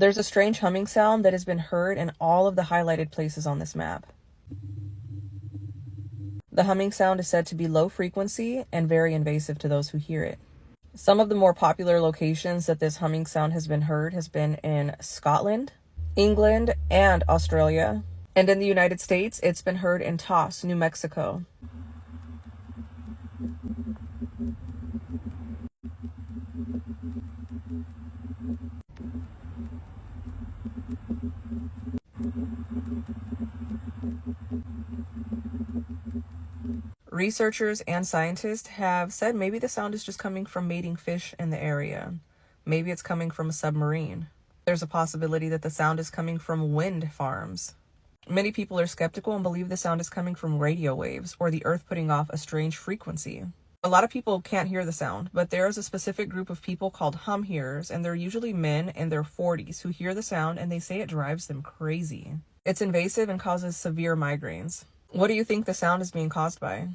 There's a strange humming sound that has been heard in all of the highlighted places on this map. The humming sound is said to be low frequency and very invasive to those who hear it. Some of the more popular locations that this humming sound has been heard has been in Scotland, England, and Australia. And in the United States, it's been heard in Taos, New Mexico. Researchers and scientists have said maybe the sound is just coming from mating fish in the area. Maybe it's coming from a submarine. There's a possibility that the sound is coming from wind farms. Many people are skeptical and believe the sound is coming from radio waves or the earth putting off a strange frequency. A lot of people can't hear the sound, but there is a specific group of people called hum hearers, and they're usually men in their 40s who hear the sound and they say it drives them crazy. It's invasive and causes severe migraines. What do you think the sound is being caused by?